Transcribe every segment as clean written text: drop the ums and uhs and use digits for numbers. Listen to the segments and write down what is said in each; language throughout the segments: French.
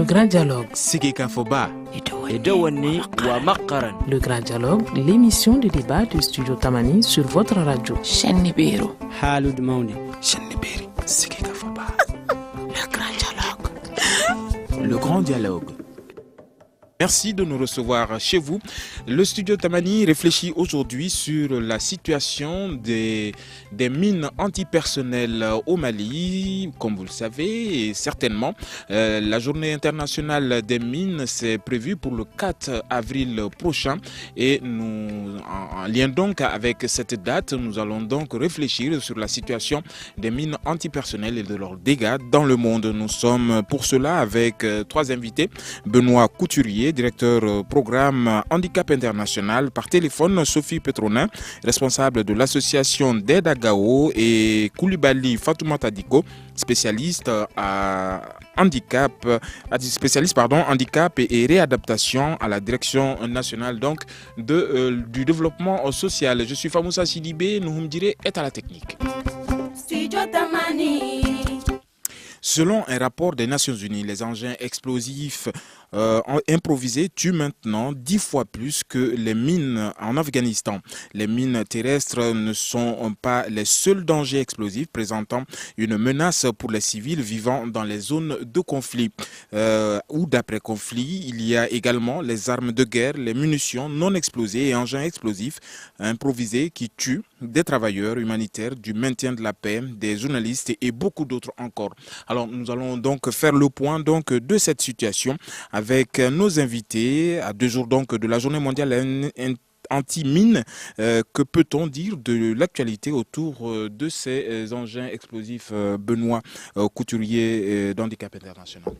Grand Dialogue. Sigika Foba. Edouani wa Makaran. Le Grand Dialogue, l'émission de débat du studio Tamani sur votre radio. Chenibero. Halud Mauni. Cheniberi. Sigika Foba. Le Grand Dialogue. Le Grand Dialogue. Merci de nous recevoir chez vous. Le studio Tamani réfléchit aujourd'hui sur la situation des mines antipersonnelles au Mali. Comme vous le savez, et certainement, la journée internationale des mines c'est prévu pour le 4 avril prochain. Et nous, en lien donc avec cette date, nous allons donc réfléchir sur la situation des mines antipersonnelles et de leurs dégâts dans le monde. Nous sommes pour cela avec trois invités. Benoît Couturier, directeur programme Handicap International, par téléphone Sophie Petronin, responsable de l'association d'aide à Gao, et Koulibaly Fatoumata Diko, spécialiste handicap et réadaptation à la direction nationale donc du développement social. Je suis Famoussa Sidibé, Nouhoumdire est à la technique. Studio Tamani. Selon un rapport des Nations Unies, les engins explosifs improvisés tuent maintenant 10 fois plus que les mines en Afghanistan. Les mines terrestres ne sont pas les seuls dangers explosifs présentant une menace pour les civils vivant dans les zones de conflit ou d'après-conflit. Il y a également les armes de guerre, les munitions non explosées et engins explosifs improvisés qui tuent des travailleurs humanitaires, du maintien de la paix, des journalistes et beaucoup d'autres encore. Alors nous allons donc faire le point donc de cette situation avec nos invités à 2 jours donc de la journée mondiale anti-mine. Que peut-on dire de l'actualité autour de ces engins explosifs? Benoît Couturier d'Handicap International.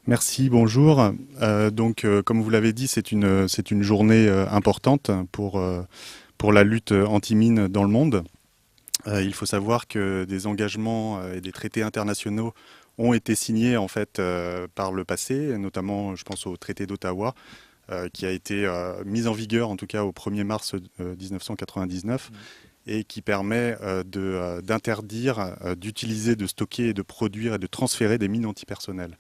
Merci, bonjour. Comme vous l'avez dit, c'est une journée importante pour la lutte anti-mine dans le monde. Il faut savoir que des engagements et des traités internationaux ont été signés en fait par le passé, notamment je pense au traité d'Ottawa, qui a été mis en vigueur en tout cas au 1er mars 1999 et qui permet d'interdire d'utiliser, de stocker, de produire et de transférer des mines antipersonnelles.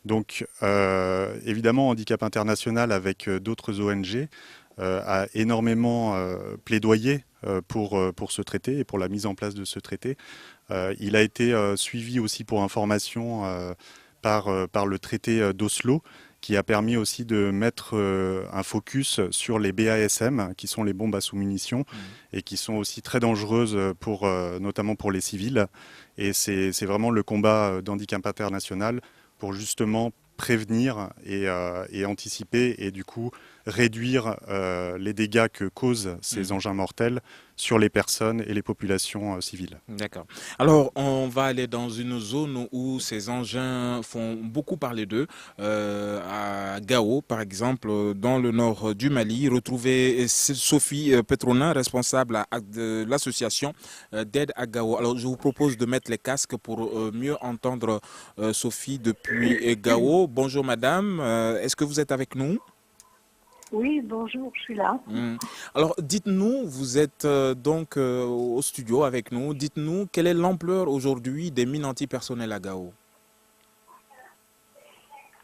Donc évidemment Handicap International avec d'autres ONG a énormément plaidoyé pour ce traité et pour la mise en place de ce traité. Il a été suivi aussi pour information par le traité d'Oslo, qui a permis aussi de mettre un focus sur les BASM, qui sont les bombes à sous-munitions, et qui sont aussi très dangereuses, notamment pour les civils. Et c'est vraiment le combat d'Handicap International pour justement prévenir et anticiper et du coup réduire les dégâts que causent ces engins mortels sur les personnes et les populations civiles. D'accord. Alors, on va aller dans une zone où ces engins font beaucoup parler d'eux. À Gao, par exemple, dans le nord du Mali, retrouvez Sophie Petronin, responsable de l'association d'aide à Gao. Alors, je vous propose de mettre les casques pour mieux entendre Sophie depuis Gao. Bonjour madame, est-ce que vous êtes avec nous? Oui, bonjour, je suis là. Alors, dites-nous, vous êtes donc au studio avec nous. Dites-nous, quelle est l'ampleur aujourd'hui des mines antipersonnelles à Gao?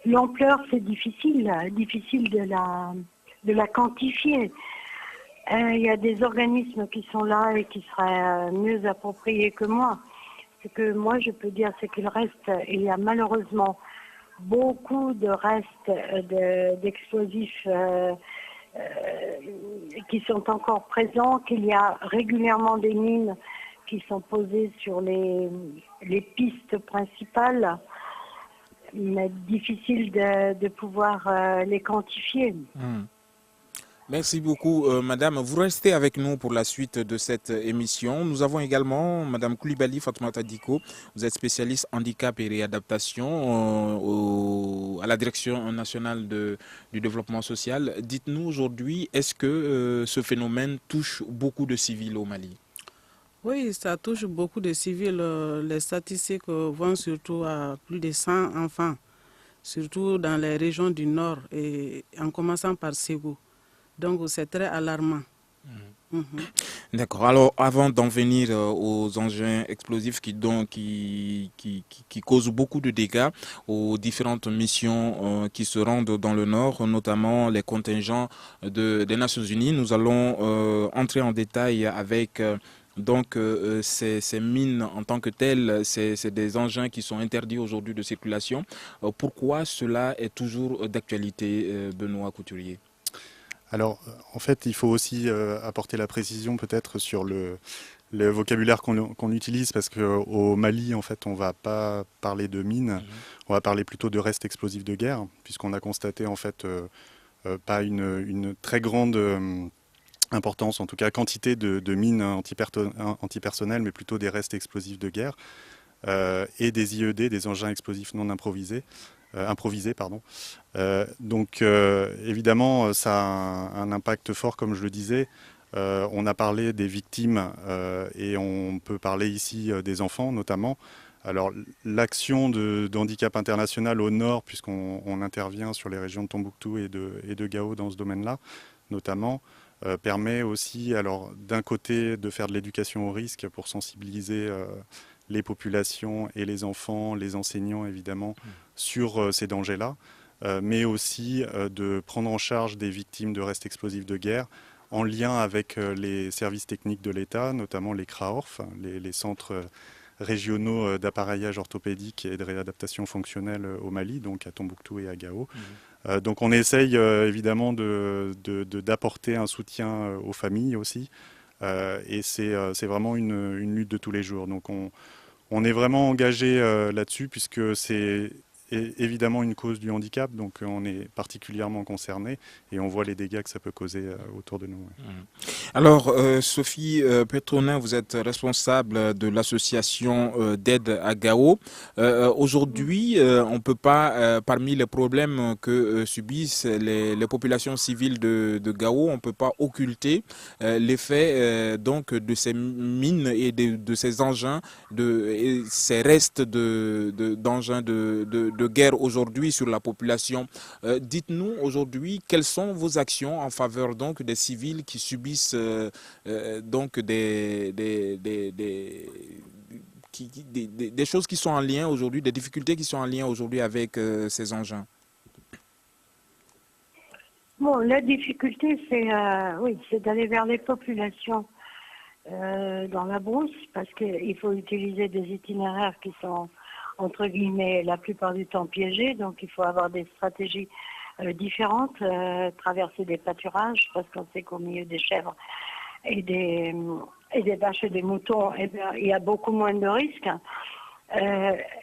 L'ampleur, c'est difficile de la quantifier. Il y a des organismes qui sont là et qui seraient mieux appropriés que moi. Ce que moi, je peux dire, c'est il y a malheureusement beaucoup de restes d'explosifs qui sont encore présents, qu'il y a régulièrement des mines qui sont posées sur les pistes principales, mais difficile de pouvoir les quantifier. Merci beaucoup, madame. Vous restez avec nous pour la suite de cette émission. Nous avons également madame Koulibaly Fatoumata Diko. Vous êtes spécialiste handicap et réadaptation à la direction nationale du développement social. Dites-nous aujourd'hui, est-ce que ce phénomène touche beaucoup de civils au Mali? Oui, ça touche beaucoup de civils. Les statistiques vont surtout à plus de 100 enfants, surtout dans les régions du nord, et en commençant par Ségou. Donc c'est très alarmant. D'accord. Alors, avant d'en venir aux engins explosifs qui causent beaucoup de dégâts, aux différentes missions qui se rendent dans le Nord, notamment les contingents des Nations Unies, nous allons entrer en détail avec ces mines en tant que telles. C'est des engins qui sont interdits aujourd'hui de circulation. Pourquoi cela est toujours d'actualité, Benoît Couturier? Alors, en fait, il faut aussi apporter la précision peut-être sur le vocabulaire qu'on utilise, parce qu'au Mali, en fait, on ne va pas parler de mines, on va parler plutôt de restes explosifs de guerre, puisqu'on a constaté en fait pas une très grande importance, en tout cas quantité de mines antipersonnelles, mais plutôt des restes explosifs de guerre et des IED, des engins explosifs non improvisés. Évidemment, ça a un impact fort, comme je le disais. On a parlé des victimes et on peut parler ici des enfants notamment. Alors l'action de handicap international au nord, puisqu'on intervient sur les régions de Tombouctou et de Gao dans ce domaine-là, notamment, permet aussi, alors d'un côté, de faire de l'éducation au risque pour sensibiliser les populations et les enfants, les enseignants évidemment, sur ces dangers-là, mais aussi de prendre en charge des victimes de restes explosifs de guerre en lien avec les services techniques de l'État, notamment les CRAORF, les centres régionaux d'appareillage orthopédique et de réadaptation fonctionnelle au Mali, donc à Tombouctou et à Gao. Donc on essaye évidemment d'apporter un soutien aux familles aussi, et c'est vraiment une lutte de tous les jours. Donc on est vraiment engagé là-dessus, puisque c'est évidemment une cause du handicap, donc on est particulièrement concerné et on voit les dégâts que ça peut causer autour de nous. Alors, Sophie Petronin, vous êtes responsable de l'association d'aide à Gao. Aujourd'hui, on ne peut pas, parmi les problèmes que subissent les populations civiles de Gao, on ne peut pas occulter l'effet de ces mines et de ces engins, et ces restes d'engins de guerre aujourd'hui sur la population. Dites-nous aujourd'hui quelles sont vos actions en faveur donc des civils qui subissent des choses qui sont en lien aujourd'hui, des difficultés qui sont en lien aujourd'hui avec ces engins. Bon, la difficulté, c'est d'aller vers les populations dans la brousse, parce qu'il faut utiliser des itinéraires qui sont entre guillemets la plupart du temps piégés, donc il faut avoir des stratégies différentes, traverser des pâturages, parce qu'on sait qu'au milieu des chèvres et des vaches et des moutons, il y a beaucoup moins de risques.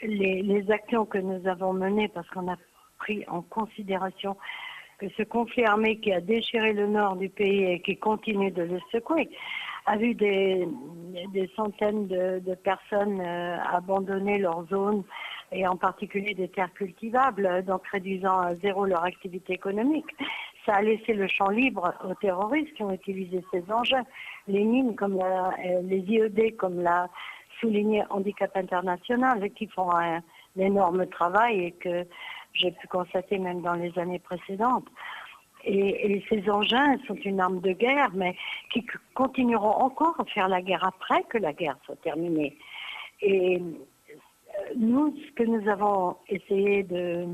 Les actions que nous avons menées, parce qu'on a pris en considération que ce conflit armé qui a déchiré le nord du pays et qui continue de le secouer, a vu des centaines de personnes abandonner leur zone, et en particulier des terres cultivables, donc réduisant à zéro leur activité économique. Ça a laissé le champ libre aux terroristes qui ont utilisé ces engins. Les mines, comme les IED, comme l'a souligné Handicap International, et qui font un énorme travail et que j'ai pu constater même dans les années précédentes. Et ces engins sont une arme de guerre, mais qui continueront encore à faire la guerre après que la guerre soit terminée. Et nous, ce que nous avons essayé de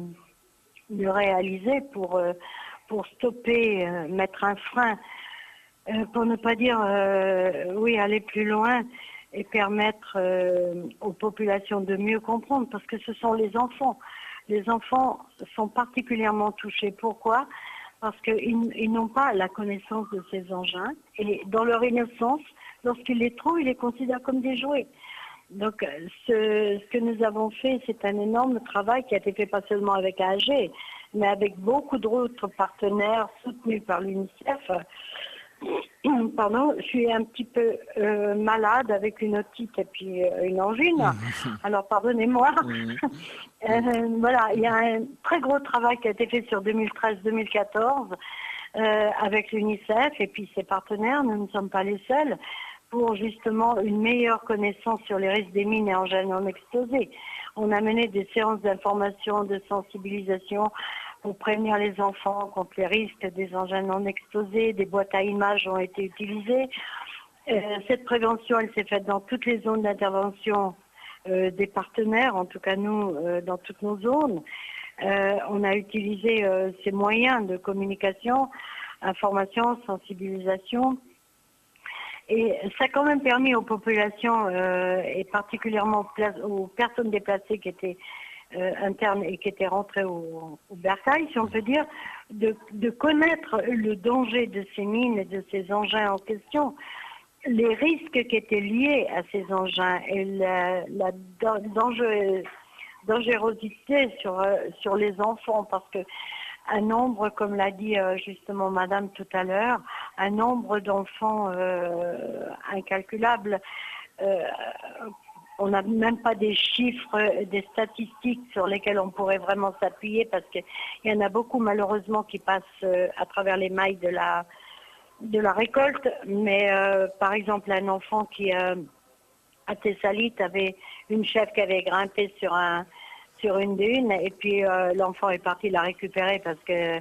réaliser pour stopper, mettre un frein, pour ne pas dire, aller plus loin et permettre aux populations de mieux comprendre, parce que ce sont les enfants. Les enfants sont particulièrement touchés. Pourquoi ? Parce qu'ils n'ont pas la connaissance de ces engins, et dans leur innocence, lorsqu'ils les trouvent, ils les considèrent comme des jouets. Donc ce que nous avons fait, c'est un énorme travail qui a été fait pas seulement avec AG, mais avec beaucoup d'autres partenaires soutenus par l'UNICEF. Pardon, je suis un petit peu malade avec une otite et puis une angine, alors pardonnez-moi. Voilà, il y a un très gros travail qui a été fait sur 2013-2014 avec l'UNICEF et puis ses partenaires, nous ne sommes pas les seuls, pour justement une meilleure connaissance sur les risques des mines et engins non explosés. On a mené des séances d'information, de sensibilisation pour prévenir les enfants contre les risques des engins non explosés. Des boîtes à images ont été utilisées. Cette prévention, elle s'est faite dans toutes les zones d'intervention des partenaires, en tout cas nous, dans toutes nos zones. On a utilisé ces moyens de communication, information, sensibilisation. Et ça a quand même permis aux populations, et particulièrement aux personnes déplacées qui étaient internes et qui étaient rentrées au bercail, si on peut dire, de connaître le danger de ces mines et de ces engins en question, les risques qui étaient liés à ces engins et la dangerosité sur les enfants, parce que un nombre, comme l'a dit justement Madame tout à l'heure, un nombre d'enfants incalculable. On n'a même pas des chiffres, des statistiques sur lesquelles on pourrait vraiment s'appuyer, parce qu'il y en a beaucoup malheureusement qui passent à travers les mailles de la récolte. Mais par exemple, un enfant qui à Thessalite avait une chèvre qui avait grimpé sur une dune, et puis l'enfant est parti la récupérer parce que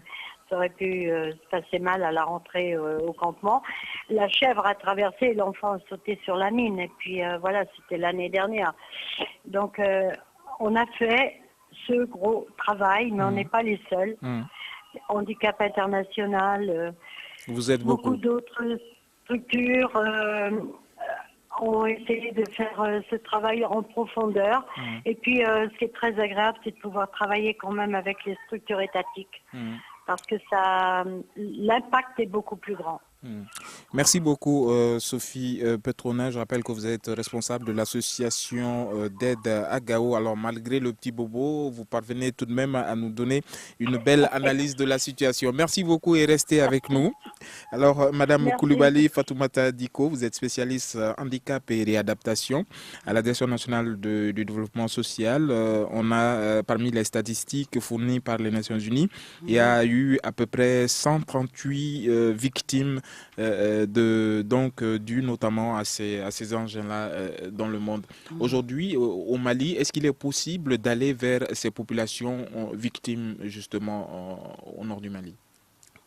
ça aurait pu se passer mal à la rentrée au campement. La chèvre a traversé et l'enfant a sauté sur la mine, et puis voilà, c'était l'année dernière. Donc on a fait ce gros travail, mais on n'est pas les seuls. Handicap International, vous êtes beaucoup d'autres structures ont essayé de faire ce travail en profondeur. Et puis, ce qui est très agréable, c'est de pouvoir travailler quand même avec les structures étatiques, parce que l'impact est beaucoup plus grand. Merci beaucoup Sophie Petronin. Je rappelle que vous êtes responsable de l'association d'aide à Gao. Alors malgré le petit bobo, vous parvenez tout de même à nous donner une belle analyse de la situation. Merci beaucoup et restez avec nous. Alors Madame Koulibaly Fatoumata Diko, vous êtes spécialiste handicap et réadaptation à la Direction nationale du développement social. On a parmi les statistiques fournies par les Nations Unies, il y a eu à peu près 138 victimes dû notamment à ces engins-là dans le monde. Aujourd'hui, au Mali, est-ce qu'il est possible d'aller vers ces populations victimes justement au nord du Mali?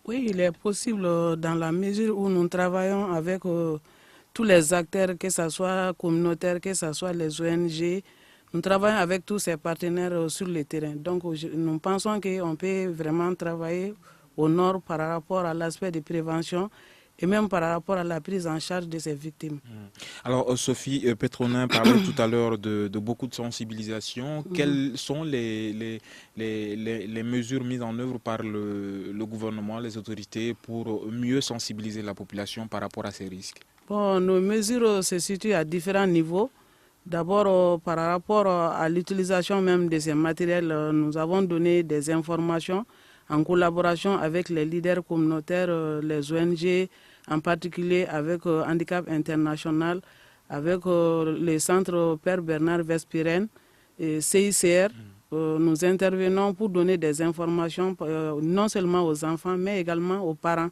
Oui, il est possible dans la mesure où nous travaillons avec tous les acteurs, que ce soit communautaires, que ce soit les ONG. Nous travaillons avec tous ces partenaires sur le terrain. Donc nous pensons qu'on peut vraiment travailler au nord par rapport à l'aspect de prévention et même par rapport à la prise en charge de ces victimes. Alors Sophie Petronin parlait tout à l'heure de beaucoup de sensibilisation. Quelles sont les mesures mises en œuvre par le gouvernement, les autorités pour mieux sensibiliser la population par rapport à ces risques? Bon, nos mesures se situent à différents niveaux. D'abord, par rapport à l'utilisation même de ces matériels, nous avons donné des informations en collaboration avec les leaders communautaires, les ONG, en particulier avec Handicap International, avec le centre Père Bernard Vespiren et CICR. Nous intervenons pour donner des informations non seulement aux enfants, mais également aux parents,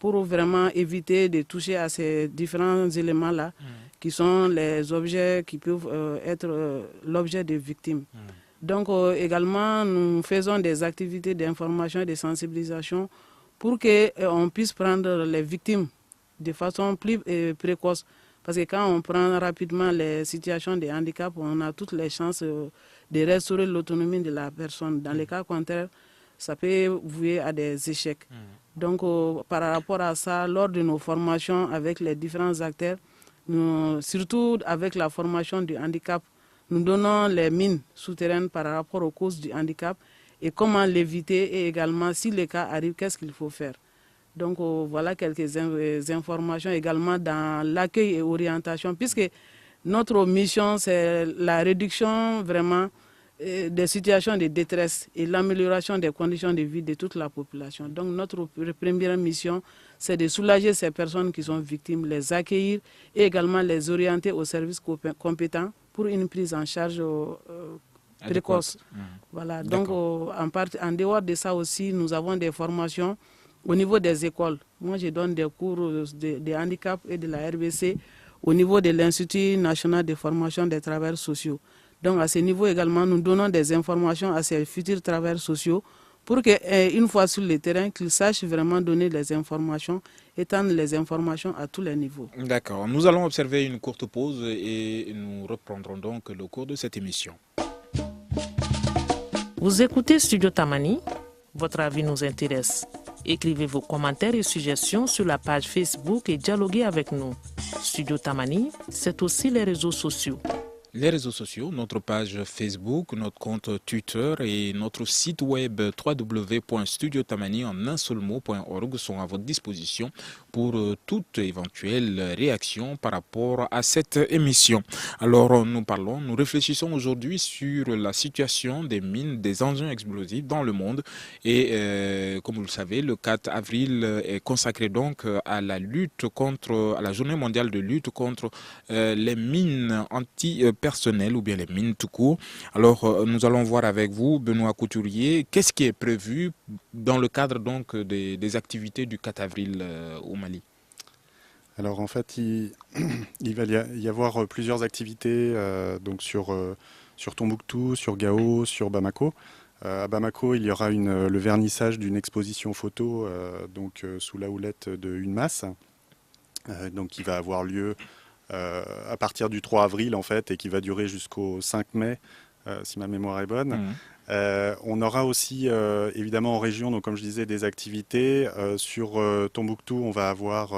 pour vraiment éviter de toucher à ces différents éléments-là, qui sont les objets qui peuvent être l'objet des victimes. Donc également, nous faisons des activités d'information et de sensibilisation pour qu'on puisse prendre les victimes de façon plus précoce. Parce que quand on prend rapidement les situations de handicap, on a toutes les chances de restaurer l'autonomie de la personne. Dans les cas contraires, ça peut vouer à des échecs. Donc par rapport à ça, lors de nos formations avec les différents acteurs, surtout avec la formation du handicap, nous donnons les mines souterraines par rapport aux causes du handicap et comment l'éviter, et également si le cas arrive, qu'est-ce qu'il faut faire. Donc voilà quelques informations également dans l'accueil et orientation, puisque notre mission c'est la réduction vraiment des situations de détresse et l'amélioration des conditions de vie de toute la population. Donc notre première mission, c'est de soulager ces personnes qui sont victimes, les accueillir et également les orienter aux services compétents pour une prise en charge précoce. Voilà. Donc en dehors de ça aussi, nous avons des formations au niveau des écoles. Moi, je donne des cours de handicap et de la RBC au niveau de l'Institut national de formation des travailleurs sociaux. Donc à ce niveau également, nous donnons des informations à ces futurs travailleurs sociaux pour qu'une fois sur le terrain, qu'ils sachent vraiment donner les informations, étendre les informations à tous les niveaux. D'accord. Nous allons observer une courte pause et nous reprendrons donc le cours de cette émission. Vous écoutez Studio Tamani, votre avis nous intéresse. Écrivez vos commentaires et suggestions sur la page Facebook et dialoguez avec nous. Studio Tamani, c'est aussi les réseaux sociaux. Les réseaux sociaux, notre page Facebook, notre compte Twitter et notre site web www.studiotamani en un seul mot.org sont à votre disposition pour toute éventuelle réaction par rapport à cette émission. Alors nous réfléchissons aujourd'hui sur la situation des mines, des engins explosifs dans le monde et comme vous le savez, le 4 avril est consacré donc à la journée mondiale de lutte contre les mines personnel ou bien les mines tout court. Alors, nous allons voir avec vous, Benoît Couturier, qu'est-ce qui est prévu dans le cadre donc des activités du 4 avril au Mali? Alors en fait, il va y avoir plusieurs activités donc sur Tombouctou, sur Gao, sur Bamako. À Bamako, il y aura le vernissage d'une exposition photo sous la houlette de UNMAS, donc qui va avoir lieu à partir du 3 avril en fait et qui va durer jusqu'au 5 mai si ma mémoire est bonne. On aura aussi évidemment en région, donc comme je disais, des activités. Sur Tombouctou, on va avoir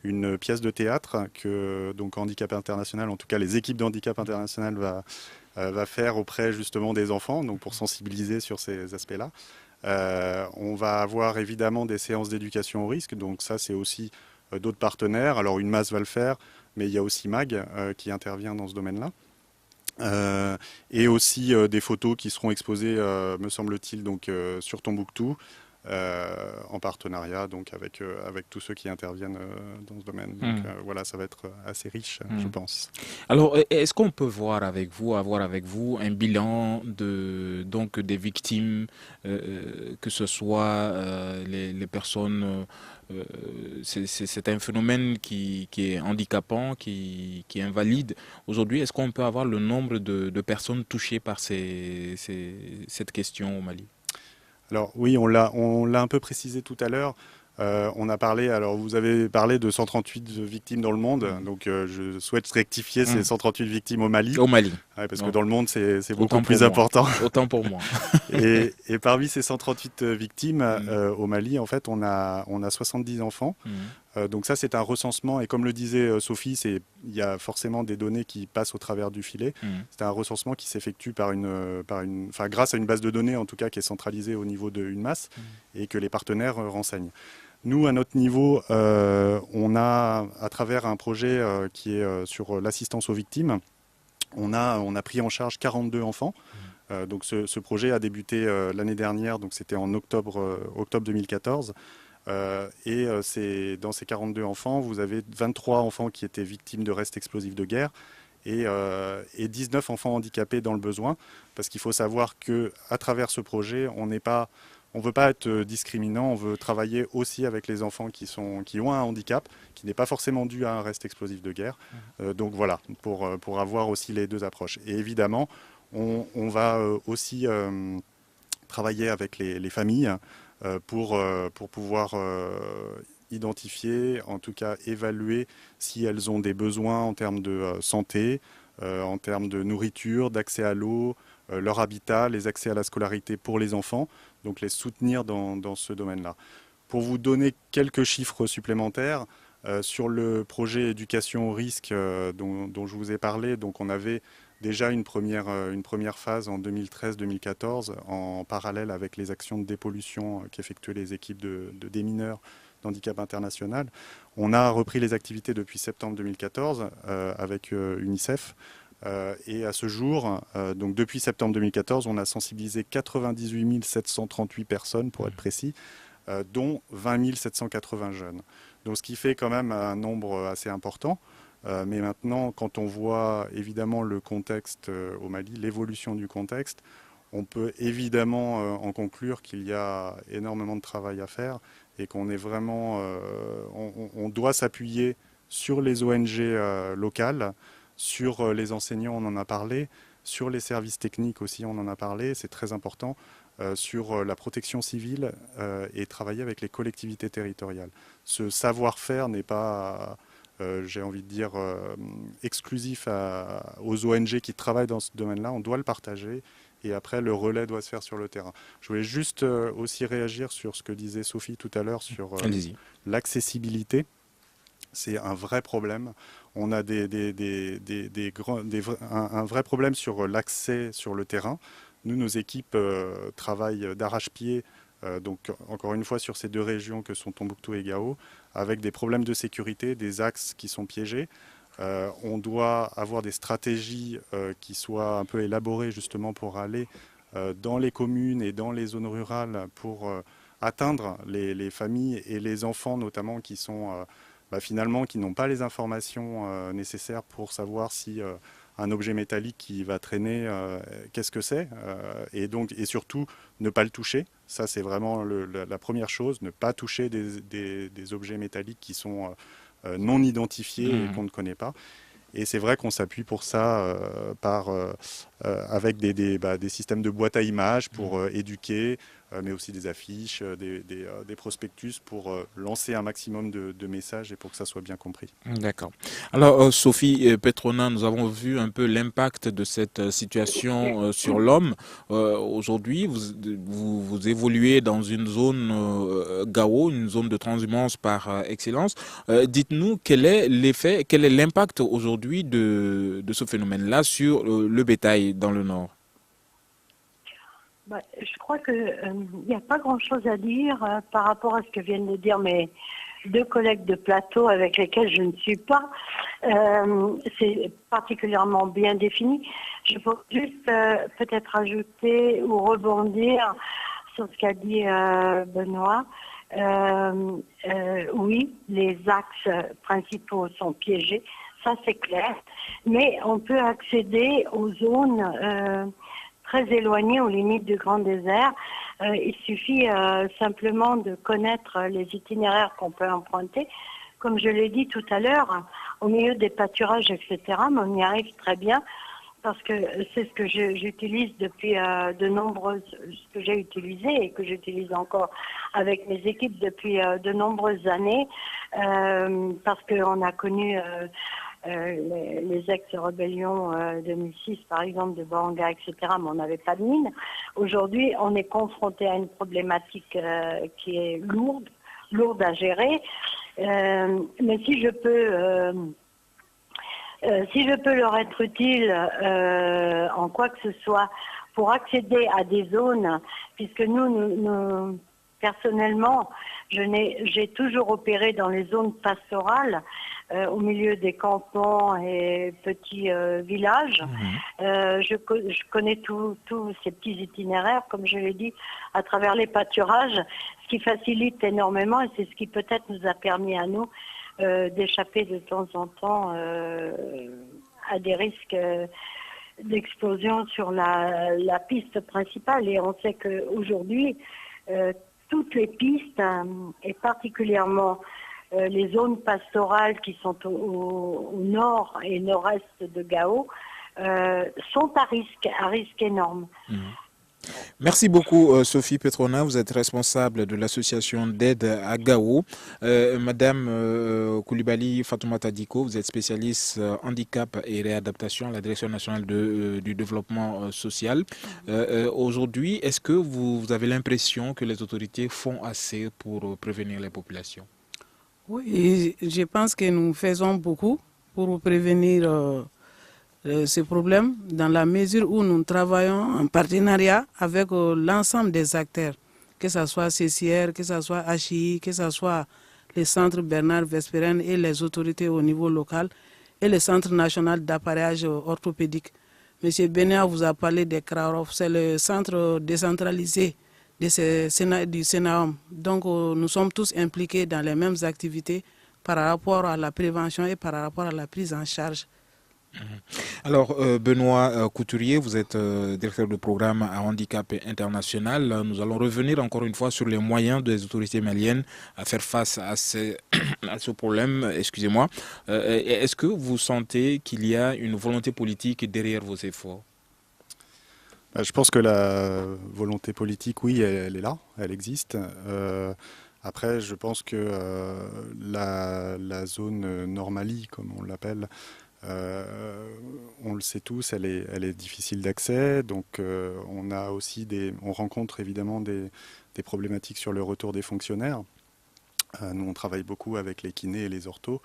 une pièce de théâtre que donc Handicap International, en tout cas les équipes d'Handicap International va faire auprès justement des enfants, donc pour sensibiliser sur ces aspects-là. On va avoir évidemment des séances d'éducation au risque, donc ça c'est aussi d'autres partenaires. Alors UNMAS va le faire, mais il y a aussi MAG qui intervient dans ce domaine-là. Et aussi des photos qui seront exposées, me semble-t-il, donc sur Tombouctou, en partenariat donc avec tous ceux qui interviennent dans ce domaine. Donc voilà, ça va être assez riche, je pense. Alors, est-ce qu'on peut avoir avec vous un bilan des victimes, que ce soit les personnes... c'est un phénomène qui est handicapant, qui est invalide. Aujourd'hui, est-ce qu'on peut avoir le nombre de personnes touchées par cette question au Mali? Alors oui, on l'a un peu précisé tout à l'heure. Vous avez parlé de 138 victimes dans le monde, donc je souhaite rectifier ces 138 victimes au Mali. Au Mali. Ouais, parce que dans le monde, c'est beaucoup plus important. Autant pour moi. et parmi ces 138 victimes, au Mali, en fait, on a 70 enfants. Donc ça, c'est un recensement. Et comme le disait Sophie, il y a forcément des données qui passent au travers du filet. C'est un recensement qui s'effectue grâce à une base de données, en tout cas, qui est centralisée au niveau de UNMAS et que les partenaires renseignent. Nous, à notre niveau, on a, à travers un projet qui est sur l'assistance aux victimes, on a pris en charge 42 enfants. Donc ce projet a débuté l'année dernière, donc c'était en octobre 2014. Dans ces 42 enfants, vous avez 23 enfants qui étaient victimes de restes explosifs de guerre et 19 enfants handicapés dans le besoin. Parce qu'il faut savoir qu'à travers ce projet, on ne veut pas être discriminant, on veut travailler aussi avec les enfants qui ont un handicap, qui n'est pas forcément dû à un reste explosif de guerre. Donc voilà, pour avoir aussi les deux approches. Et évidemment, on va aussi travailler avec les familles pour pouvoir identifier, en tout cas évaluer si elles ont des besoins en termes de santé, en termes de nourriture, d'accès à l'eau, leur habitat, les accès à la scolarité pour les enfants, donc les soutenir dans ce domaine-là. Pour vous donner quelques chiffres supplémentaires, sur le projet éducation au risque dont je vous ai parlé, donc on avait déjà une première phase en 2013-2014 en parallèle avec les actions de dépollution qu'effectuaient les équipes de démineurs d'Handicap International. On a repris les activités depuis septembre 2014 avec UNICEF. Et à ce jour, donc depuis septembre 2014, on a sensibilisé 98 738 personnes, pour être précis, dont 20 780 jeunes. Donc ce qui fait quand même un nombre assez important. Mais maintenant, quand on voit évidemment le contexte au Mali, l'évolution du contexte, on peut évidemment en conclure qu'il y a énormément de travail à faire et qu'on est vraiment, on doit s'appuyer sur les ONG locales, Sur les enseignants, on en a parlé. Sur les services techniques aussi, on en a parlé. C'est très important. Sur la protection civile et travailler avec les collectivités territoriales. Ce savoir-faire n'est pas, j'ai envie de dire, exclusif aux ONG qui travaillent dans ce domaine-là. On doit le partager et après le relais doit se faire sur le terrain. Je voulais juste aussi réagir sur ce que disait Sophie tout à l'heure sur l'accessibilité. C'est un vrai problème. On a un vrai problème sur l'accès sur le terrain. Nous, nos équipes travaillent d'arrache-pied, donc encore une fois sur ces deux régions que sont Tombouctou et Gao, avec des problèmes de sécurité, des axes qui sont piégés. On doit avoir des stratégies qui soient un peu élaborées justement pour aller dans les communes et dans les zones rurales pour atteindre les familles et les enfants notamment qui sont finalement qui n'ont pas les informations nécessaires pour savoir si un objet métallique qui va traîner, qu'est-ce que c'est et surtout ne pas le toucher. Ça, c'est vraiment la première chose, ne pas toucher des objets métalliques qui sont non identifiés et qu'on ne connaît pas. Et c'est vrai qu'on s'appuie pour ça avec des systèmes de boîtes à images pour éduquer, mais aussi des affiches, des prospectus pour lancer un maximum de messages et pour que ça soit bien compris. D'accord. Alors, Sophie Petrona, nous avons vu un peu l'impact de cette situation sur l'homme. Aujourd'hui, vous évoluez dans une zone Gao, une zone de transhumance par excellence. Dites-nous quel est l'effet, quel est l'impact aujourd'hui de ce phénomène-là sur le bétail dans le Nord? Je crois qu'il n'y a pas grand-chose à dire par rapport à ce que viennent de dire mes deux collègues de plateau avec lesquels je ne suis pas. C'est particulièrement bien défini. Je peux juste peut-être ajouter ou rebondir sur ce qu'a dit Benoît. Oui, les axes principaux sont piégés, ça c'est clair, mais on peut accéder aux zones très éloignées, aux limites du grand désert. Il suffit simplement de connaître les itinéraires qu'on peut emprunter. Comme je l'ai dit tout à l'heure, au milieu des pâturages, etc., mais on y arrive très bien parce que c'est ce que j'utilise depuis ce que j'ai utilisé et que j'utilise encore avec mes équipes depuis de nombreuses années parce qu'on a connu les ex-rébellions 2006, par exemple, de Banga, etc., mais on n'avait pas de mine. Aujourd'hui, on est confronté à une problématique qui est lourde à gérer. Mais si je peux leur être utile en quoi que ce soit pour accéder à des zones, puisque nous personnellement, j'ai toujours opéré dans les zones pastorales, au milieu des campements et petits villages. Je connais tous ces petits itinéraires, comme je l'ai dit, à travers les pâturages, ce qui facilite énormément et c'est ce qui peut-être nous a permis à nous d'échapper de temps en temps à des risques d'explosion sur la piste principale. Et on sait qu'aujourd'hui, toutes les pistes, et particulièrement les zones pastorales qui sont au nord et nord-est de Gao, sont à risque énorme. Merci beaucoup Sophie Petrona, vous êtes responsable de l'association d'aide à Gao. Madame Koulibaly Fatoumata Diko, vous êtes spécialiste handicap et réadaptation à la Direction nationale du développement social. Aujourd'hui, est-ce que vous avez l'impression que les autorités font assez pour prévenir les populations? Oui, je pense que nous faisons beaucoup pour prévenir ces problèmes dans la mesure où nous travaillons en partenariat avec l'ensemble des acteurs, que ce soit CCR, que ce soit HI, que ce soit les centres Bernard Vesperen et les autorités au niveau local et le centre national d'appareillage orthopédique. Monsieur Bénéa vous a parlé des CRAROF, c'est le centre décentralisé du Sénahom. Donc nous sommes tous impliqués dans les mêmes activités par rapport à la prévention et par rapport à la prise en charge Alors, Benoît Couturier, vous êtes directeur de programme à Handicap International. Nous allons revenir encore une fois sur les moyens des autorités maliennes à faire face à ce problème. Excusez-moi. Est-ce que vous sentez qu'il y a une volonté politique derrière vos efforts? Je pense que la volonté politique, oui, elle est là, elle existe. Après, je pense que la zone Normalie, comme on l'appelle, on le sait tous, elle est difficile d'accès. Donc, on rencontre évidemment des problématiques sur le retour des fonctionnaires. Nous, on travaille beaucoup avec les kinés et les orthos.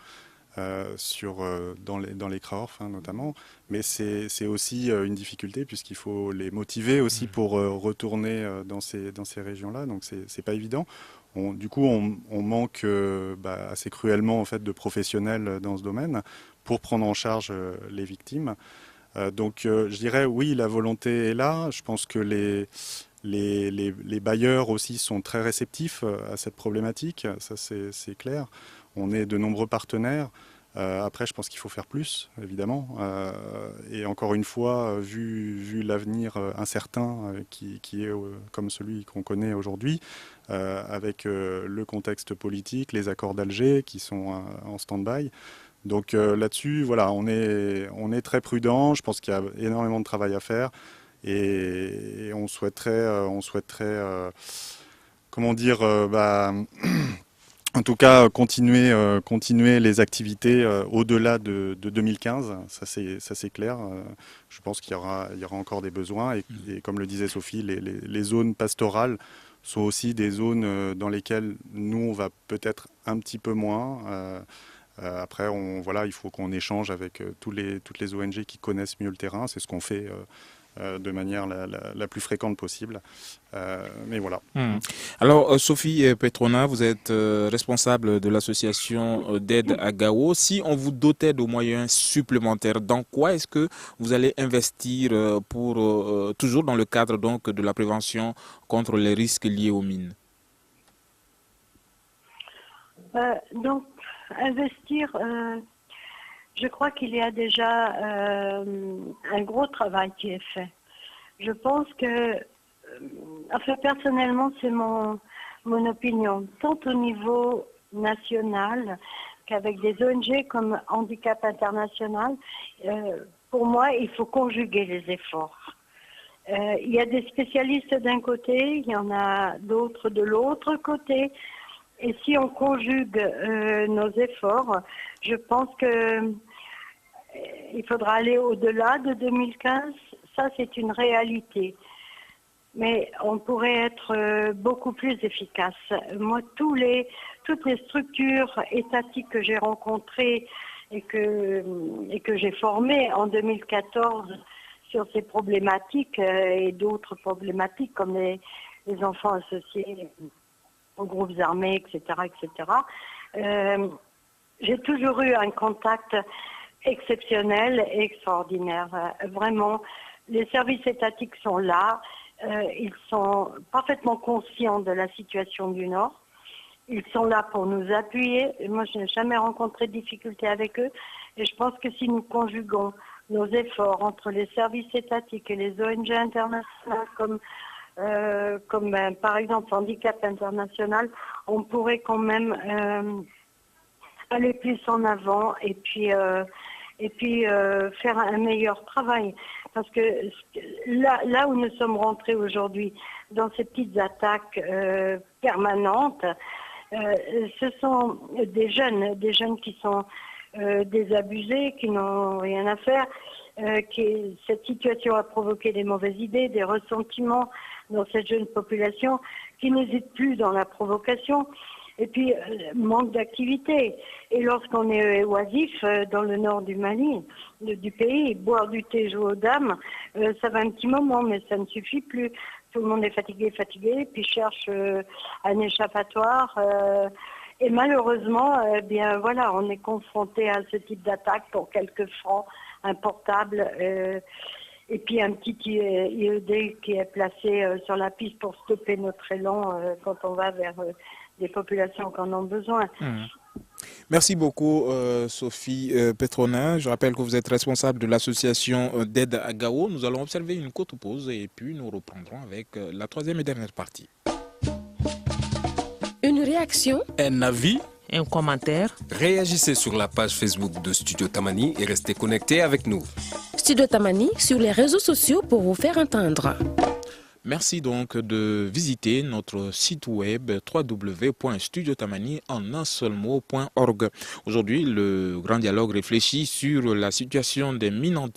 Dans les CRAORF notamment, mais c'est aussi une difficulté puisqu'il faut les motiver aussi pour retourner dans ces régions-là, donc c'est pas évident. Du coup, on manque assez cruellement en fait de professionnels dans ce domaine pour prendre en charge les victimes. Donc je dirais oui, la volonté est là. Je pense que les bailleurs aussi sont très réceptifs à cette problématique, ça c'est clair. On est de nombreux partenaires. Après, je pense qu'il faut faire plus, évidemment. Et encore une fois, vu l'avenir incertain qui est comme celui qu'on connaît aujourd'hui, avec le contexte politique, les accords d'Alger qui sont en stand-by. Donc là-dessus, voilà, on est très prudent. Je pense qu'il y a énormément de travail à faire. Et on souhaiterait comment dire, en tout cas, continuer les activités au-delà de 2015, ça c'est clair. Je pense qu'il y aura encore des besoins. Et comme le disait Sophie, les zones pastorales sont aussi des zones dans lesquelles nous, on va peut-être un petit peu moins. Après, il faut qu'on échange avec toutes les ONG qui connaissent mieux le terrain. C'est ce qu'on fait de manière la plus fréquente possible. Mais voilà. Alors, Sophie Petrona, vous êtes responsable de l'association d'aide à Gao. Si on vous dotait de moyens supplémentaires, dans quoi est-ce que vous allez investir pour toujours dans le cadre donc de la prévention contre les risques liés aux mines? Donc, investir... je crois qu'il y a déjà un gros travail qui est fait. Je pense que, personnellement, c'est mon opinion, tant au niveau national qu'avec des ONG comme Handicap International. Pour moi, il faut conjuguer les efforts. Il y a des spécialistes d'un côté, il y en a d'autres de l'autre côté. Et si on conjugue nos efforts, je pense que il faudra aller au-delà de 2015. Ça, c'est une réalité. Mais on pourrait être beaucoup plus efficace. Moi, toutes les structures étatiques que j'ai rencontrées et que j'ai formées en 2014 sur ces problématiques et d'autres problématiques comme les enfants associés aux groupes armés, etc., j'ai toujours eu un contact exceptionnel et extraordinaire. Vraiment, les services étatiques sont là. Ils sont parfaitement conscients de la situation du Nord. Ils sont là pour nous appuyer. Moi, je n'ai jamais rencontré de difficulté avec eux. Et je pense que si nous conjuguons nos efforts entre les services étatiques et les ONG internationales comme par exemple Handicap International, on pourrait quand même aller plus en avant et puis faire un meilleur travail. Parce que là où nous sommes rentrés aujourd'hui, dans ces petites attaques permanentes, ce sont des jeunes qui sont désabusés, qui n'ont rien à faire. Cette situation a provoqué des mauvaises idées, des ressentiments dans cette jeune population qui n'hésite plus dans la provocation. Et puis, manque d'activité. Et lorsqu'on est oisif dans le nord du Mali, du pays, boire du thé, jouer aux dames, ça va un petit moment, mais ça ne suffit plus. Tout le monde est fatigué, puis cherche un échappatoire. Et malheureusement, on est confronté à ce type d'attaque pour quelques francs, un portable, et puis un petit IED qui est placé sur la piste pour stopper notre élan quand on va vers des populations qui en ont besoin. Merci beaucoup Sophie Petronin. Je rappelle que vous êtes responsable de l'association d'aide à Gao. Nous allons observer une courte pause et puis nous reprendrons avec la troisième et dernière partie. Une réaction, un avis, un commentaire. Réagissez sur la page Facebook de Studio Tamani et restez connectés avec nous. Studio Tamani sur les réseaux sociaux pour vous faire entendre. Merci donc de visiter notre site web www.studiotamani.org. Aujourd'hui, le grand dialogue réfléchit sur la situation des mines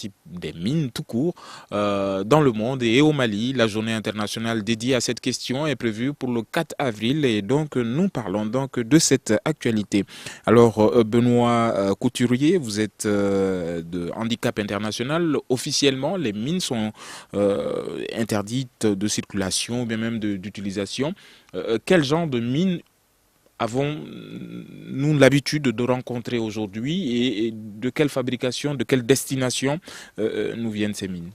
tout court dans le monde et au Mali. La journée internationale dédiée à cette question est prévue pour le 4 avril et donc nous parlons donc de cette actualité. Alors Benoît Couturier, vous êtes de Handicap International. Officiellement, les mines sont interdites de circulation ou bien même d'utilisation. Quel genre de mines avons-nous l'habitude de rencontrer aujourd'hui et de quelle fabrication, de quelle destination nous viennent ces mines?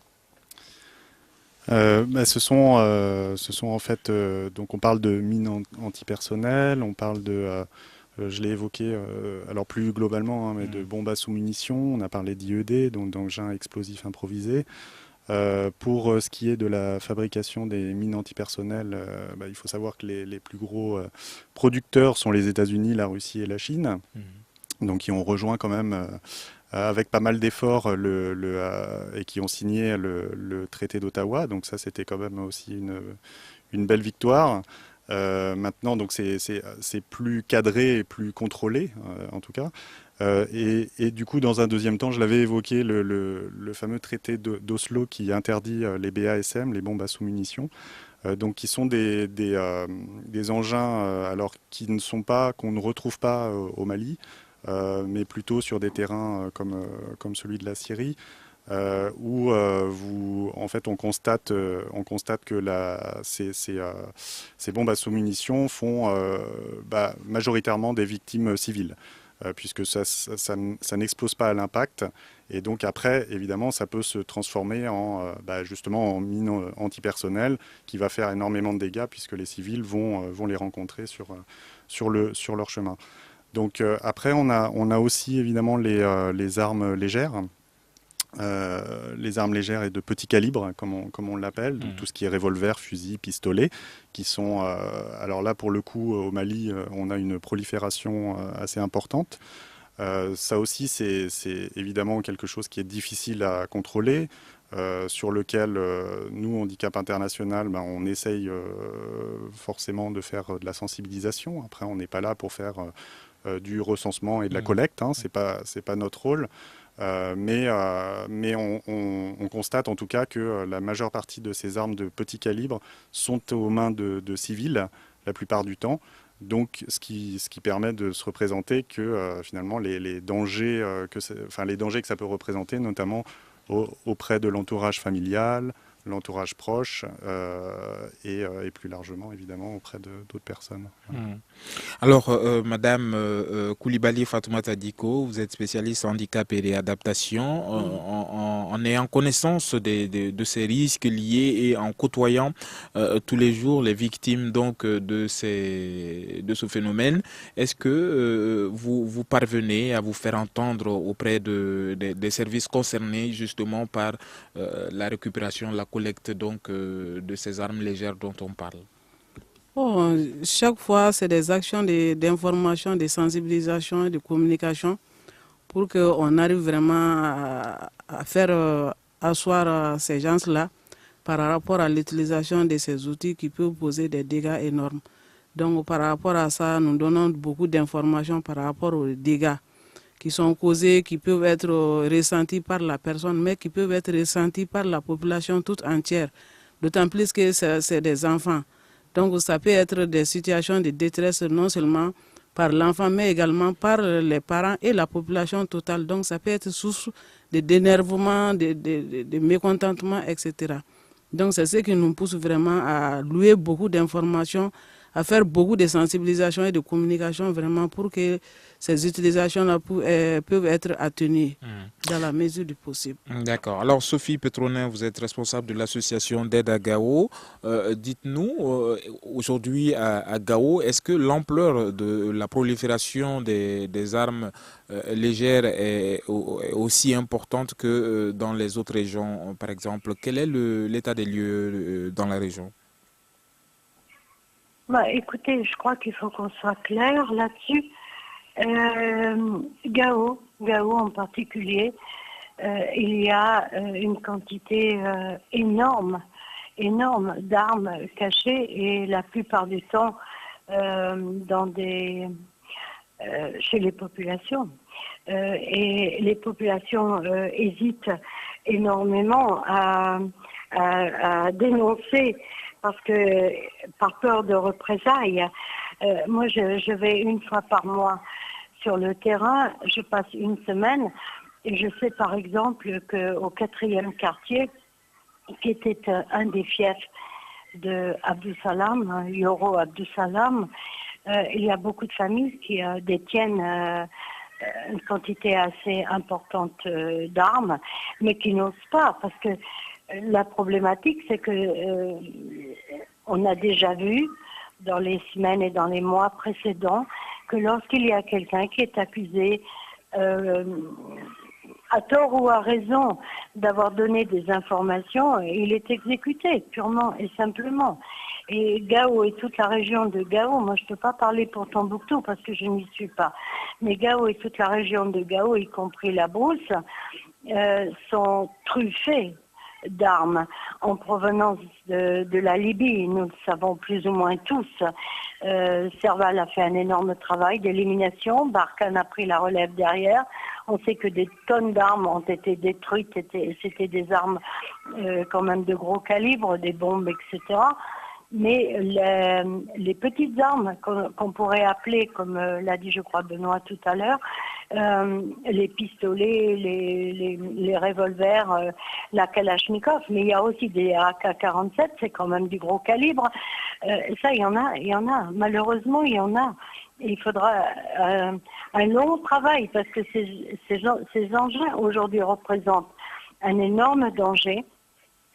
Ce sont en fait, donc on parle de mines antipersonnelles, on parle de, je l'ai évoqué, alors plus globalement, mais de bombes à sous-munitions, on a parlé d'IED, donc d'engins explosifs improvisés. Pour ce qui est de la fabrication des mines antipersonnelles, il faut savoir que les plus gros producteurs sont les États-Unis, la Russie et la Chine, donc qui ont rejoint quand même avec pas mal d'efforts et qui ont signé le traité d'Ottawa. Donc ça, c'était quand même aussi une belle victoire. Maintenant, donc c'est plus cadré et plus contrôlé, en tout cas. Et du coup, dans un deuxième temps, je l'avais évoqué, le fameux traité d'Oslo qui interdit les BASM, les bombes à sous-munitions, donc qui sont des engins alors qu'on ne retrouve pas au Mali, mais plutôt sur des terrains comme celui de la Syrie, où en fait on constate que ces bombes à sous-munitions font majoritairement des victimes civiles. Puisque ça n'explose pas à l'impact. Et donc après, évidemment, ça peut se transformer justement en mine antipersonnelle qui va faire énormément de dégâts puisque les civils vont les rencontrer sur leur chemin. Donc après, on a aussi évidemment les armes légères. Les armes légères et de petit calibre, comme on l'appelle, donc tout ce qui est revolver, fusil, pistolet, qui sont... alors là, pour le coup, au Mali, on a une prolifération assez importante. Ça aussi, c'est évidemment quelque chose qui est difficile à contrôler, sur lequel nous, Handicap International, on essaye forcément de faire de la sensibilisation. Après, on n'est pas là pour faire du recensement et de la collecte, hein, c'est pas notre rôle. Mais on constate en tout cas que la majeure partie de ces armes de petit calibre sont aux mains de civils la plupart du temps. Donc, ce qui permet de se représenter que finalement les dangers que ça peut représenter, notamment auprès de l'entourage familial, l'entourage proche et plus largement évidemment auprès d'autres personnes. Alors Madame Koulibaly Fatoumata Diko, vous êtes spécialiste en handicap et réadaptation. En ayant connaissance de ces risques liés et en côtoyant tous les jours les victimes donc de ce phénomène, est-ce que vous parvenez à vous faire entendre auprès des services concernés justement par la récupération, la collecte donc de ces armes légères dont on parle? Chaque fois, c'est des actions d'information, de sensibilisation, de communication pour qu'on arrive vraiment à faire asseoir ces gens-là par rapport à l'utilisation de ces outils qui peuvent poser des dégâts énormes. Donc, par rapport à ça, nous donnons beaucoup d'informations par rapport aux dégâts qui sont causés, qui peuvent être ressentis par la personne, mais qui peuvent être ressentis par la population toute entière, d'autant plus que c'est des enfants. Donc ça peut être des situations de détresse non seulement par l'enfant, mais également par les parents et la population totale. Donc ça peut être source d'énervement, de mécontentement, etc. Donc c'est ce qui nous pousse vraiment à louer beaucoup d'informations, à faire beaucoup de sensibilisation et de communication vraiment pour que ces utilisations-là peuvent être atténuées dans la mesure du possible. D'accord. Alors Sophie Petronin, vous êtes responsable de l'association d'aide à Gao. Dites-nous, aujourd'hui à Gao, est-ce que l'ampleur de la prolifération des armes légères est aussi importante que dans les autres régions, par exemple? Quel est l'état des lieux dans la région? Écoutez, je crois qu'il faut qu'on soit clair là-dessus. Gao en particulier, il y a une quantité énorme d'armes cachées et la plupart du temps chez les populations. Et les populations hésitent énormément à dénoncer parce que par peur de représailles. Moi, je vais une fois par mois sur le terrain, je passe une semaine et je sais par exemple qu'au 4e quartier, qui était un des fiefs de Abdou Salam, Yoro Abdou Salam, il y a beaucoup de familles qui détiennent une quantité assez importante d'armes, mais qui n'osent pas parce que la problématique, c'est que on a déjà vu dans les semaines et dans les mois précédents que lorsqu'il y a quelqu'un qui est accusé à tort ou à raison d'avoir donné des informations, il est exécuté purement et simplement. Et Gao et toute la région de Gao, moi je ne peux pas parler pour Tombouctou parce que je n'y suis pas, mais Gao et toute la région de Gao, y compris la Brousse, sont truffés d'armes en provenance de la Libye. Nous le savons plus ou moins tous. Serval a fait un énorme travail d'élimination. Barkhane a pris la relève derrière. On sait que des tonnes d'armes ont été détruites. C'était des armes quand même de gros calibre, des bombes, etc. Mais les petites armes qu'on pourrait appeler, comme l'a dit je crois Benoît tout à l'heure, les pistolets, les revolvers, la Kalachnikov, mais il y a aussi des AK-47, c'est quand même du gros calibre. Ça, il y en a. Malheureusement, il y en a. Et il faudra un long travail parce que ces engins aujourd'hui représentent un énorme danger.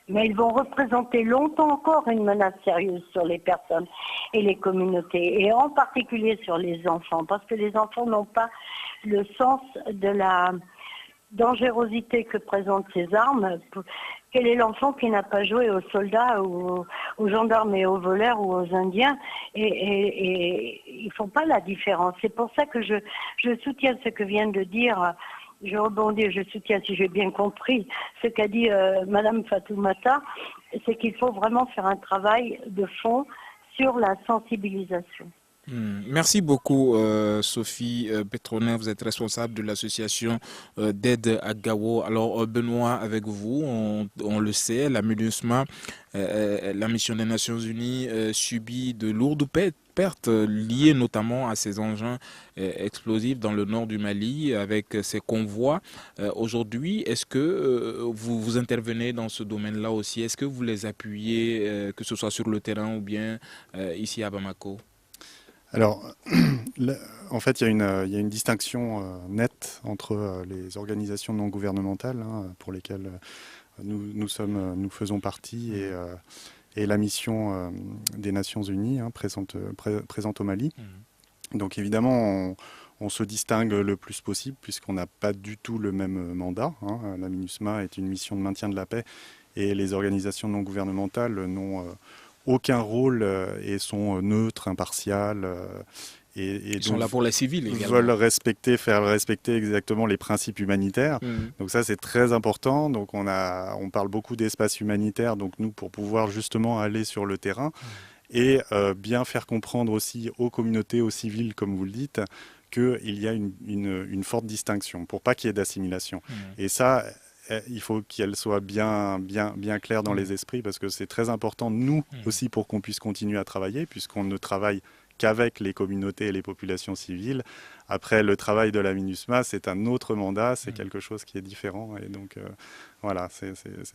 Mais ils vont représenter longtemps encore une menace sérieuse sur les personnes et les communautés, et en particulier sur les enfants, parce que les enfants n'ont pas le sens de la dangerosité que présentent ces armes. Quel est l'enfant qui n'a pas joué aux soldats, ou aux gendarmes et aux voleurs ou aux Indiens, et ils font pas la différence. C'est pour ça que je soutiens ce que vient de dire. Je rebondis, je soutiens, si j'ai bien compris, ce qu'a dit Madame Fatoumata, c'est qu'il faut vraiment faire un travail de fond sur la sensibilisation. Merci beaucoup Sophie Petronin, vous êtes responsable de l'association d'aide à Gao. Alors Benoît, avec vous, on le sait, la MINUSMA, la mission des Nations Unies, subit de lourdes pertes liées notamment à ces engins explosifs dans le nord du Mali avec ces convois. Aujourd'hui, est-ce que vous intervenez dans ce domaine-là aussi? Est-ce que vous les appuyez, que ce soit sur le terrain ou bien ici à Bamako? Alors, en fait, il y a une distinction nette entre les organisations non gouvernementales pour lesquelles nous faisons partie et la mission des Nations Unies présente au Mali. Donc évidemment, on se distingue le plus possible puisqu'on n'a pas du tout le même mandat. La MINUSMA est une mission de maintien de la paix et les organisations non gouvernementales n'ont aucun rôle et sont neutres, impartiales. Ils sont là pour les civils également. Veulent faire respecter exactement les principes humanitaires. Donc ça, c'est très important. Donc on parle beaucoup d'espace humanitaire. Donc nous, pour pouvoir justement aller sur le terrain et bien faire comprendre aussi aux communautés, aux civils, comme vous le dites, qu'il y a une forte distinction pour pas qu'il y ait d'assimilation. Et ça, il faut qu'elle soit bien claire dans les esprits parce que c'est très important, nous aussi, pour qu'on puisse continuer à travailler, puisqu'on ne travaille qu'avec les communautés et les populations civiles. Après, le travail de la MINUSMA, c'est un autre mandat, c'est quelque chose qui est différent. Et donc, voilà, c'est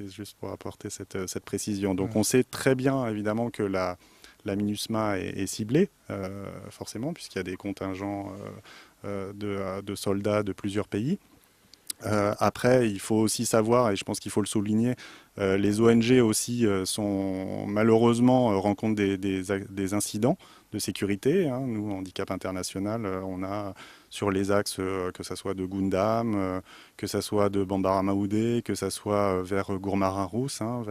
juste pour apporter cette précision. Donc, on sait très bien, évidemment, que la MINUSMA est ciblée, forcément, puisqu'il y a des contingents de soldats de plusieurs pays. Après, il faut aussi savoir, et je pense qu'il faut le souligner, les ONG aussi sont malheureusement rencontrent des incidents de sécurité. Hein. Nous, Handicap International, on a sur les axes, que ce soit de Gundam, que ce soit de Bambara Maoudé, que ce soit vers Gourmarin Rousse, hein,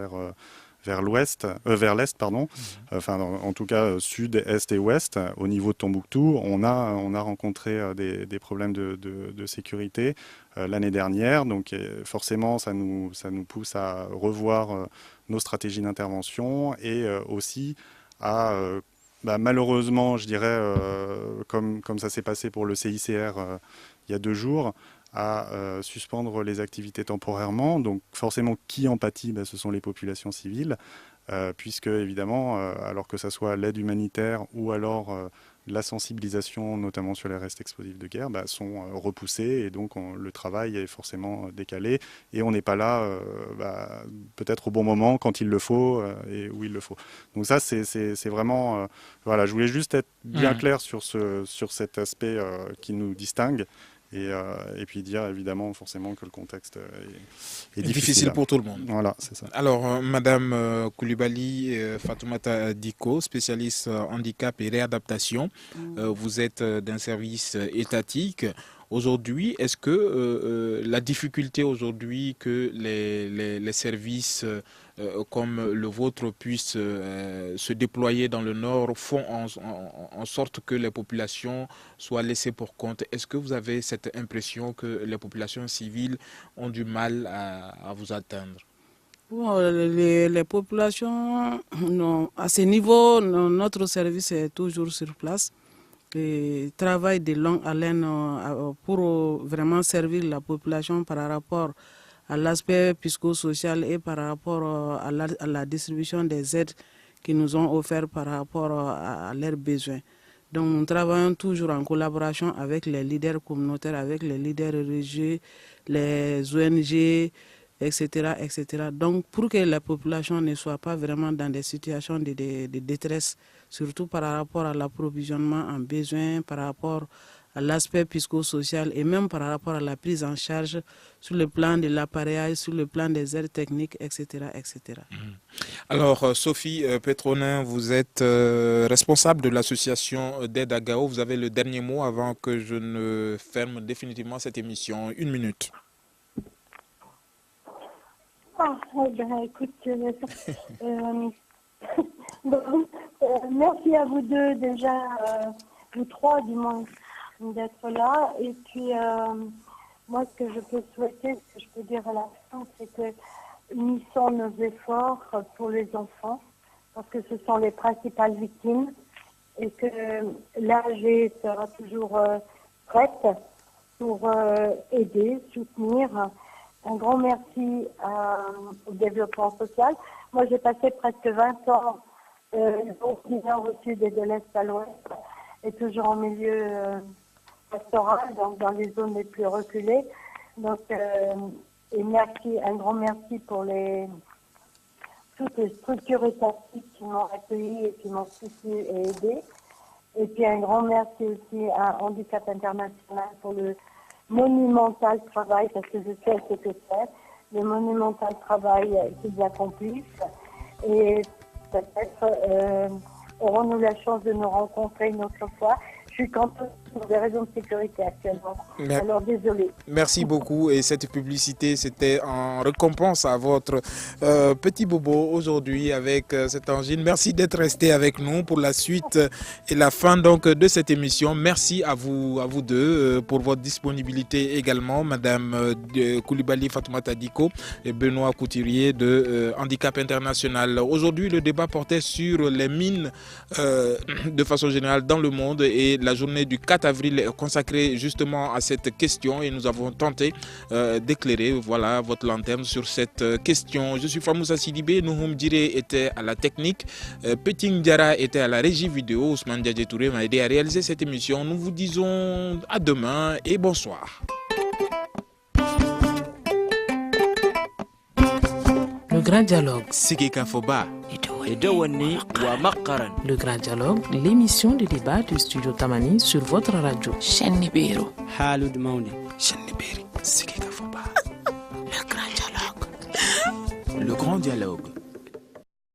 vers l'est, pardon. Enfin, en tout cas, sud, est et ouest. Au niveau de Tombouctou, on a rencontré des problèmes de sécurité l'année dernière. Donc, forcément, ça nous pousse à revoir nos stratégies d'intervention et aussi à, malheureusement, je dirais, comme ça s'est passé pour le CICR il y a 2 jours, à suspendre les activités temporairement. Donc forcément, qui en pâtit ? Ce sont les populations civiles, puisque évidemment, alors que ce soit l'aide humanitaire ou alors la sensibilisation, notamment sur les restes explosifs de guerre, sont repoussés et donc le travail est forcément décalé et on n'est pas là peut-être au bon moment, quand il le faut et où il le faut. Donc ça, c'est vraiment... voilà, je voulais juste être bien clair sur cet aspect qui nous distingue. Et puis dire évidemment forcément que le contexte est difficile pour tout le monde. Voilà, c'est ça. Alors, Madame Coulibaly Fatoumata Diko, spécialiste handicap et réadaptation, vous êtes d'un service étatique. Aujourd'hui, est-ce que la difficulté aujourd'hui que les services comme le vôtre puissent se déployer dans le Nord font en sorte que les populations soient laissées pour compte? Est-ce que vous avez cette impression que les populations civiles ont du mal à vous atteindre? Bon, les populations, non, à ce niveau, notre service est toujours sur place. Et travaille de longue haleine pour vraiment servir la population par rapport à l'aspect psychosocial et par rapport à la distribution des aides qu'ils nous ont offertes par rapport à leurs besoins. Donc nous travaillons toujours en collaboration avec les leaders communautaires, avec les leaders religieux, les ONG, etc., etc. Donc pour que la population ne soit pas vraiment dans des situations de détresse, surtout par rapport à l'approvisionnement en besoins, par rapport à l'aspect psychosocial et même par rapport à la prise en charge sur le plan de l'appareillage, sur le plan des aides techniques, etc. etc. Alors, Sophie Petronin, vous êtes responsable de l'association d'aide à Gao. Vous avez le dernier mot avant que je ne ferme définitivement cette émission. 1 minute. Écoute, merci à vous deux déjà, vous trois du moins, d'être là. Et puis, moi, ce que je peux souhaiter, ce que je peux dire à la fin, c'est que unissons nos efforts pour les enfants, parce que ce sont les principales victimes, et que l'AG sera toujours prête pour aider, soutenir. Un grand merci au développement social. Moi, j'ai passé presque 20 ans au nord, au sud et de l'est à l'ouest, et toujours en milieu pastoral, donc dans les zones les plus reculées. Donc, et merci, un grand merci pour toutes les structures étatiques qui m'ont accueilli et qui m'ont soutenu et aidé. Et puis un grand merci aussi à Handicap International pour le monumental travail, parce que je sais ce que c'est, le monumental travail qu'ils accomplissent. Et peut-être aurons-nous la chance de nous rencontrer une autre fois. Je suis contente pour des raisons de sécurité actuellement. Alors désolé. Merci beaucoup. Et cette publicité, c'était en récompense à votre petit bobo aujourd'hui avec cette angine. Merci d'être resté avec nous pour la suite et la fin donc de cette émission. Merci à vous deux pour votre disponibilité également, Madame Coulibaly Fatoumata Diko et Benoît Couturier de Handicap International. Aujourd'hui, le débat portait sur les mines de façon générale dans le monde et la journée du 4 avril est consacrée justement à cette question et nous avons tenté d'éclairer votre lanterne sur cette question. Je suis Famoussa Sidibé, Nouhoum Diré était à la technique, Peting Diara était à la régie vidéo, Ousmane Diadje Touré m'a aidé à réaliser cette émission. Nous vous disons à demain et bonsoir. Le Grand Dialogue. Sigeka Foba. Le Grand Dialogue, l'émission de débat du Studio Tamani sur votre radio. Shanibiro. Halud Maundi. Shanibiri. Sigeka Foba. Le Grand Dialogue. Le Grand Dialogue.